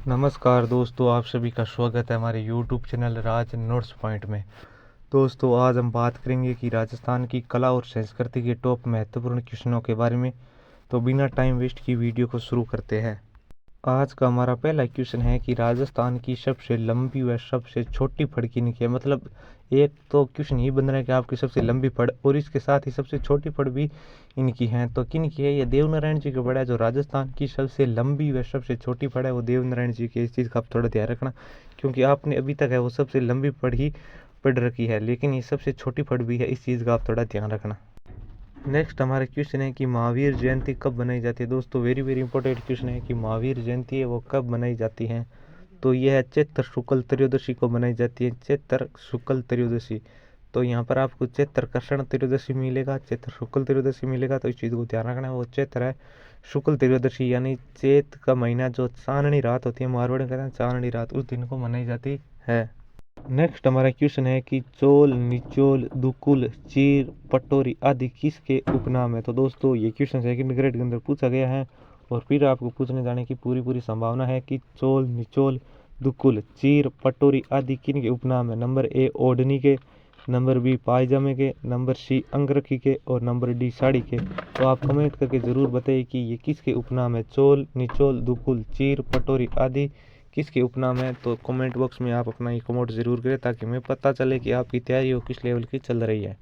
नमस्कार दोस्तों, आप सभी का स्वागत है हमारे YouTube चैनल राज नोट्स पॉइंट में। दोस्तों, आज हम बात करेंगे कि राजस्थान की कला और संस्कृति के टॉप महत्वपूर्ण क्वेश्चनों के बारे में। तो बिना टाइम वेस्ट की वीडियो को शुरू करते हैं। आज का हमारा पहला क्वेश्चन है कि राजस्थान की सबसे लंबी व सबसे छोटी फड़ किन की है। मतलब एक तो क्वेश्चन ये बन रहा है कि आपकी सबसे लंबी फड़ और इसके साथ ही सबसे छोटी फड़ भी इनकी है। तो किन की है? ये देवनारायण जी का फड़ है। जो राजस्थान की सबसे लंबी व सबसे छोटी फड़ है वो देवनारायण जी की। इस चीज़ का आप थोड़ा ध्यान रखना, क्योंकि आपने अभी तक है वो सबसे लंबी फड़ ही पढ़ रखी है, लेकिन ये सबसे छोटी फड़ भी है। इस चीज़ का आप थोड़ा ध्यान रखना। नेक्स्ट हमारा क्वेश्चन है कि महावीर जयंती कब मनाई जाती है। दोस्तों, वेरी वेरी इंपॉर्टेंट क्वेश्चन है कि महावीर जयंती है वो कब मनाई जाती है। तो यह है चैत्र शुक्ल त्रयोदशी को मनाई जाती है। चैत्र शुक्ल त्रयोदशी। तो यहाँ पर आपको चैत्र कृष्ण त्रयोदशी मिलेगा, चैत्र शुक्ल त्रयोदशी मिलेगा। तो इस चीज़ को ध्यान रखना है, वो चैत्र है शुक्ल त्रयोदशी, यानी चैत का महीना जो चांदनी रात होती है, मारवाड़ी में कहते हैं चांदनी रात, उस दिन को मनाई जाती है। नेक्स्ट हमारा क्वेश्चन है कि चोल, निचोल, दुकुल, चीर, पटोरी आदि किसके उपनाम है। तो दोस्तों, ये क्वेश्चन सेकंड ग्रेड के अंदर पूछा गया है और फिर आपको पूछने जाने की पूरी पूरी संभावना है कि चोल, निचोल, दुकुल, चीर, पटोरी आदि किन के उपनाम है। नंबर ए ओढ़नी के, नंबर बी पायजामे के, नंबर सी अंगरखी के और नंबर डी साड़ी के। तो आप कमेंट करके ज़रूर बताइए कि ये किसके उपनाम है। चोल, निचोल, दुकुल, चीर, पटोरी आदि किसके उपनाम है। तो कमेंट बॉक्स में आप अपना ये कमेंट जरूर करें, ताकि हमें पता चले कि आपकी तैयारी हो किस लेवल की चल रही है।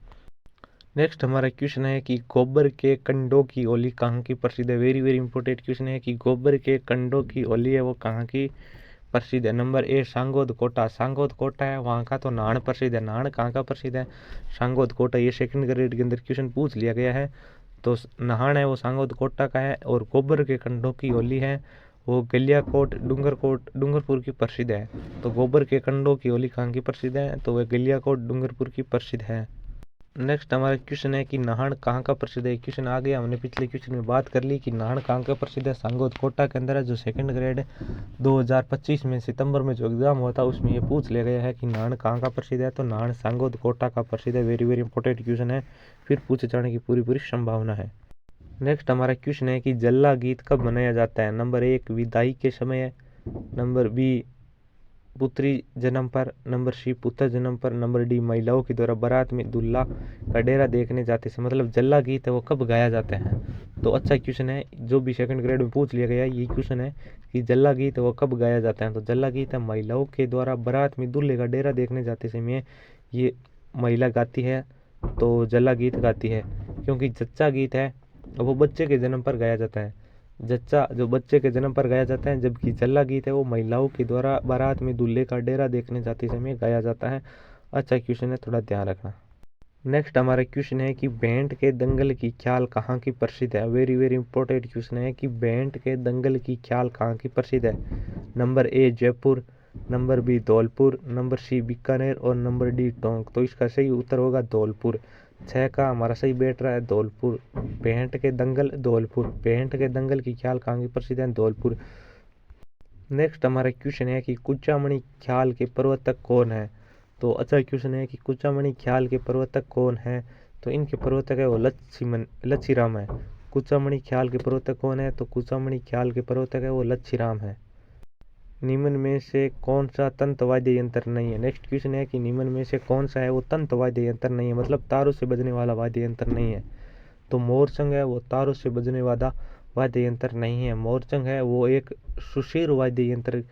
नेक्स्ट हमारा क्वेश्चन है कि गोबर के कंडों की होली कहाँ की प्रसिद्ध है। वेरी वेरी इंपॉर्टेंट क्वेश्चन है कि गोबर के कंडों की होली है वो कहाँ की प्रसिद्ध है। Number A Sangod Kota. सांगोद कोटा है वहाँ का। तो नाहन प्रसिद्ध है। नाहन कहाँ का प्रसिद्ध है? सांगोद कोटा। ये सेकंड ग्रेड के अंदर क्वेश्चन पूछ लिया गया है। तो नाहन है वो सांगोद कोटा का है। और गोबर के कंडों की होली है वो गलियाकोट डूंगरपुर की प्रसिद्ध है। तो गोबर के कंडों की होली कहाँ की प्रसिद्ध है? तो वह गलियाकोट डूंगरपुर की प्रसिद्ध है। नेक्स्ट हमारा क्वेश्चन है कि नाहन कहाँ का प्रसिद्ध है। क्वेश्चन आ गया, हमने पिछले क्वेश्चन में बात कर ली कि नाहन कहाँ का प्रसिद्ध है। सांगोद कोटा के अंदर है। जो सेकंड ग्रेड 2025 में सितंबर में जो एग्जाम हुआ था उसमें ये पूछ लिया गया है कि नाहन कहाँ का प्रसिद्ध है। तो नाहन सांगोद कोटा का प्रसिद्ध है। वेरी वेरी इंपॉर्टेंट क्वेश्चन है, फिर पूछे जाने की पूरी पूरी संभावना है। नेक्स्ट हमारा क्वेश्चन है कि जल्ला गीत कब मनाया जाता है। नंबर एक विदाई के समय है, नंबर बी पुत्री जन्म पर, नंबर सी पुत्र जन्म पर, नंबर डी महिलाओं के द्वारा बारात में दूल्हा का डेरा देखने जाते से। मतलब जल्ला गीत है वो कब गाया जाता है। तो अच्छा क्वेश्चन है, जो भी सेकंड ग्रेड में पूछ लिया गया है ये क्वेश्चन है कि जल्ला गीत है वो कब गाया जाता है। तो जल्ला गीत है महिलाओं के द्वारा बारात में दूल्हे का डेरा देखने जाते समय ये महिला गाती है, तो जल्ला गीत गाती है। क्योंकि जच्चा गीत है वो बच्चे के जन्म पर गाया जाता है। जच्चा जो बच्चे के जन्म पर गाया जाता है, जबकि जल्ला गीत है वो महिलाओं के द्वारा बारात में दूल्हे का डेरा देखने जाते समय गाया जाता है। अच्छा क्वेश्चन है, थोड़ा ध्यान रखना। नेक्स्ट हमारा क्वेश्चन है कि भेंट के दंगल की ख्याल कहाँ की प्रसिद्ध है। वेरी वेरी इंपॉर्टेंट क्वेश्चन है कि भेंट के दंगल की ख्याल कहाँ की प्रसिद्ध है। Number A Jaipur, number B Dholpur, number C Bikaner और नंबर डी टोंक। तो इसका सही उत्तर होगा धौलपुर। छः का हमारा सही बैठ रहा है धौलपुर। भेंट के दंगल धौलपुर। भेंट के दंगल की ख्याल कहाँ की प्रसिद्ध है? धौलपुर। नेक्स्ट हमारा क्वेश्चन है कि कुचामणी ख्याल के प्रवर्तक कौन है। तो अच्छा क्वेश्चन है कि कुचामणी ख्याल के प्रवर्तक कौन है। तो इनके प्रवर्तक है वो लच्छीराम है। कुचामणी ख्याल के प्रवर्तक कौन है? तो कुचामणी ख्याल के प्रवर्तक है वो लच्छीराम है। निम्न में से कौन सा तंत्र वाद्य यंत्र नहीं है। नेक्स्ट क्वेश्चन है कि निम्न में से कौन सा है वो तंत्र वाद्य यंत्र नहीं है, मतलब तारों से बजने वाला वाद्य यंत्र नहीं है। तो मोरचंग है वो तारों से बजने वाला वाद्य यंत्र नहीं है। मोरचंग है वो एक सुशीर वाद्य यंत्र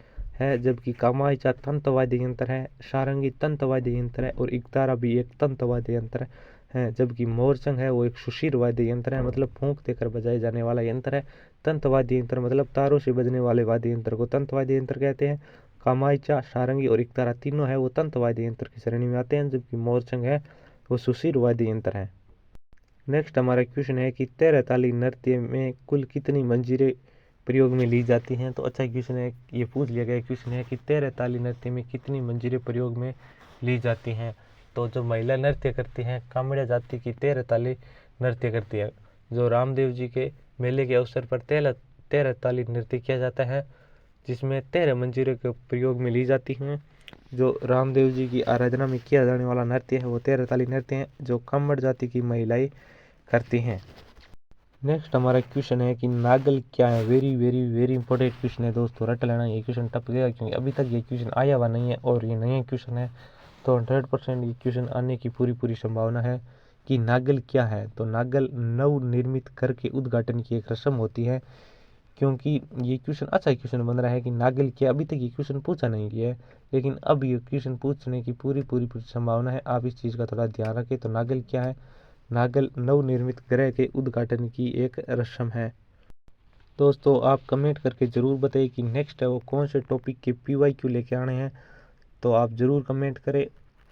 है, जबकि कामायचा तंत्र वाद्य यंत्र है, सारंगी तंत्र वाद्य यंत्र है और इकतारा भी एक तंत्र वाद्य यंत्र है। जबकि मोरचंग है वो एक सुशीर वाद्य यंत्र है, मतलब फूंक देकर बजाए जाने वाला यंत्र है। तंत्र वाद्य यंत्र मतलब तारों से बजने वाले वाद्य यंत्र को तंत्र वाद्य यंत्र कहते हैं। कामायचा, सारंगी और इकतारा तीनों है वो तंत्र वाद्य यंत्र की श्रेणी में आते हैं, जबकि मोरचंग है वो सुशीर वाद्य यंत्र है। नेक्स्ट हमारा क्वेश्चन है कि तेरह ताली नृत्य में कुल कितनी मंजीरें प्रयोग में ली जाती हैं। तो अच्छा क्वेश्चन है, ये पूछ लिया गया क्वेश्चन है कि तेरह ताली नृत्य में कितनी मंजीरें प्रयोग में ली जाती हैं। तो जो महिला नृत्य करती हैं कामड़िया जाति की तेरह ताली नृत्य करती है। जो रामदेव जी के मेले के अवसर पर तेरह ताली नृत्य किया जाता है, जिसमें 13 मंजीरे के प्रयोग में ली जाती हैं। जो रामदेव जी की आराधना में किया जाने वाला नृत्य है वो 13 ताली नृत्य है, जो कम्मड़ जाति की महिलाएं करती हैं। नेक्स्ट हमारा क्वेश्चन है कि नागल क्या है। Very very very important question है दोस्तों, रट लेना, ये क्वेश्चन टप गया क्योंकि अभी तक ये क्वेश्चन आया हुआ नहीं है और ये नया क्वेश्चन है, तो 100% ये क्वेश्चन आने की पूरी पूरी संभावना है। कि नागल क्या है, तो नागल नवनिर्मित घर के उद्घाटन की एक रस्म होती है। क्योंकि ये क्वेश्चन अच्छा क्वेश्चन बन रहा है कि नागल क्या, अभी तक ये क्वेश्चन पूछा नहीं गया है, लेकिन अब ये क्वेश्चन पूछने की पूरी पूरी पूरी संभावना है। आप इस चीज़ का थोड़ा ध्यान रखें। तो नागल क्या है, नागल नवनिर्मित गृह के उद्घाटन की एक रस्म है। दोस्तों आप कमेंट करके ज़रूर बताइए कि नेक्स्ट है वो कौन से टॉपिक के PYQ लेके आने हैं, तो आप ज़रूर कमेंट करें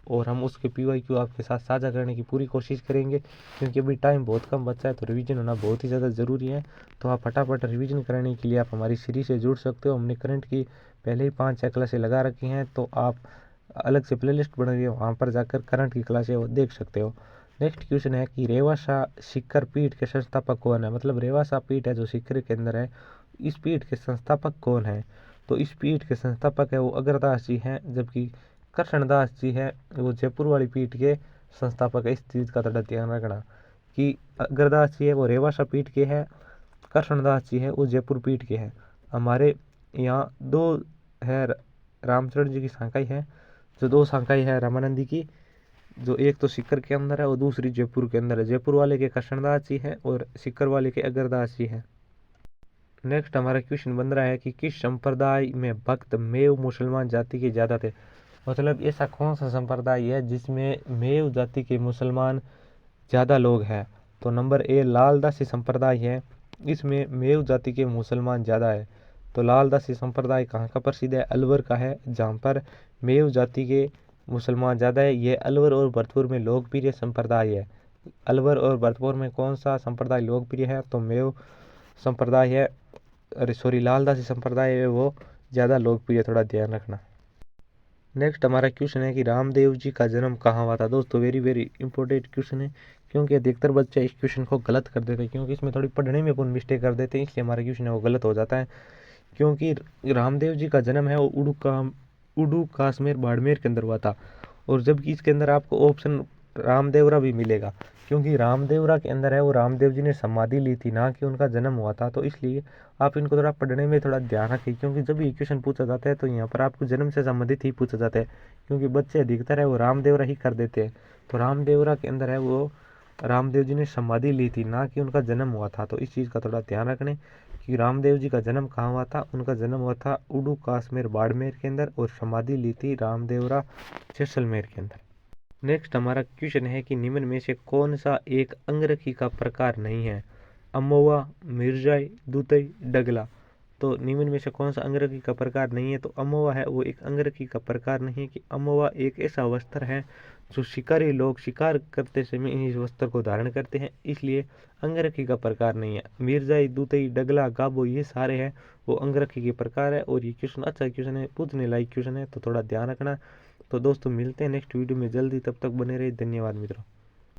और हम उसके PYQ आपके साथ साझा करने की पूरी कोशिश करेंगे। क्योंकि अभी टाइम बहुत कम बचा है तो रिवीजन होना बहुत ही ज़्यादा ज़रूरी है। तो आप फटाफट रिवीजन कराने के लिए आप हमारी सीरीज से जुड़ सकते हो। हमने करंट की पहले ही 5-6 क्लासें लगा रखी हैं, तो आप अलग से प्लेलिस्ट बना हुई है, वहाँ पर जाकर करंट की क्लासें वो देख सकते हो। नेक्स्ट क्वेश्चन है कि रेवासा सीकर पीठ के संस्थापक कौन है। मतलब रेवासा पीठ है जो सीकर के अंदर है, इस पीठ के संस्थापक कौन है। तो इस पीठ के संस्थापक है वो अग्रदास जी हैं, जबकि कृष्णदास जी है वो जयपुर वाली पीठ के संस्थापक है। इस चीज़ का थोड़ा ध्यान रखना कि अग्रदास जी है वो रेवासा पीठ के हैं, कृष्णदास जी है वो जयपुर पीठ के हैं। हमारे यहाँ दो है, रामचरण जी की शाखाई है, जो दो शाखाई है रामानंदी की, जो एक तो सीकर के अंदर है और दूसरी जयपुर के अंदर है। जयपुर वाले के कृष्णदास जी हैं और सीकर वाले के अग्रदास जी हैं। नेक्स्ट हमारा क्वेश्चन बन रहा है कि किस संप्रदाय में भक्त मेव मुसलमान जाति के ज़्यादा थे। मतलब ऐसा कौन सा संप्रदाय है जिसमें मेव जाति के मुसलमान ज़्यादा लोग हैं। तो नंबर ए लालदासी संप्रदाय है, इसमें मेव जाति के मुसलमान ज़्यादा है। तो लालदासी संप्रदाय कहाँ का प्रसिद्ध है, अलवर का है, जहाँ पर मेव जाति के मुसलमान ज़्यादा है। ये अलवर और भरतपुर में लोकप्रिय संप्रदाय है। अलवर और भरतपुर में कौन सा संप्रदाय लोकप्रिय है, तो मेव संप्रदाय है, अरे सॉरी लालदासी संप्रदाय है वो ज़्यादा लोकप्रिय, थोड़ा ध्यान रखना। नेक्स्ट हमारा क्वेश्चन है कि रामदेव जी का जन्म कहाँ हुआ था। दोस्तों वेरी वेरी इंपॉर्टेंट क्वेश्चन है, क्योंकि अधिकतर बच्चे इस क्वेश्चन को गलत कर देते हैं, क्योंकि इसमें थोड़ी पढ़ने में अपन मिस्टेक कर देते हैं, इसलिए हमारा क्वेश्चन है वो गलत हो जाता है। क्योंकि रामदेव जी का जन्म है वो उडू काश्मीर बाड़मेर के अंदर हुआ था, और जबकि इसके अंदर आपको ऑप्शन रामदेवरा भी मिलेगा, क्योंकि रामदेवरा के अंदर है वो रामदेव जी ने समाधि ली थी, ना कि उनका जन्म हुआ था। तो इसलिए आप इनको थोड़ा पढ़ने में थोड़ा ध्यान रखें, क्योंकि जब ये क्वेश्चन पूछा जाता है तो यहाँ पर आपको जन्म से संबंधित ही पूछा जाता है, क्योंकि बच्चे अधिकतर है वो रामदेवरा ही कर देते हैं। तो रामदेवरा के अंदर है वो रामदेव जी ने समाधि ली थी, ना कि उनका जन्म हुआ था। तो इस चीज़ का थोड़ा ध्यान रखने कि रामदेव जी का जन्म कहाँ हुआ था। उनका जन्म हुआ था उडू काश्मीर बाड़मेर के अंदर, और समाधि ली थी रामदेवरा जैसलमेर के अंदर। नेक्स्ट हमारा क्वेश्चन है कि निम्न में से कौन सा एक अंगरखी का प्रकार नहीं है। अमोवा, मिर्जाई, दुतई, डगला। तो निम्न में से कौन सा अंगरखी का प्रकार नहीं है, तो अमोवा है वो एक अंगरखी का प्रकार नहीं है। कि अमोवा एक ऐसा वस्त्र है जो शिकारी लोग शिकार करते समय इस वस्त्र को धारण करते हैं, इसलिए अंगरखी का प्रकार नहीं है। मिर्जाई, दुतई, डगला, गाबो ये सारे हैं वो अंगरखी के प्रकार है। और ये क्वेश्चन अच्छा क्वेश्चन है, पूछने लायक क्वेश्चन है, तो थोड़ा ध्यान रखना। तो दोस्तों मिलते हैं नेक्स्ट वीडियो में जल्दी, तब तक बने रहिए, धन्यवाद मित्रों।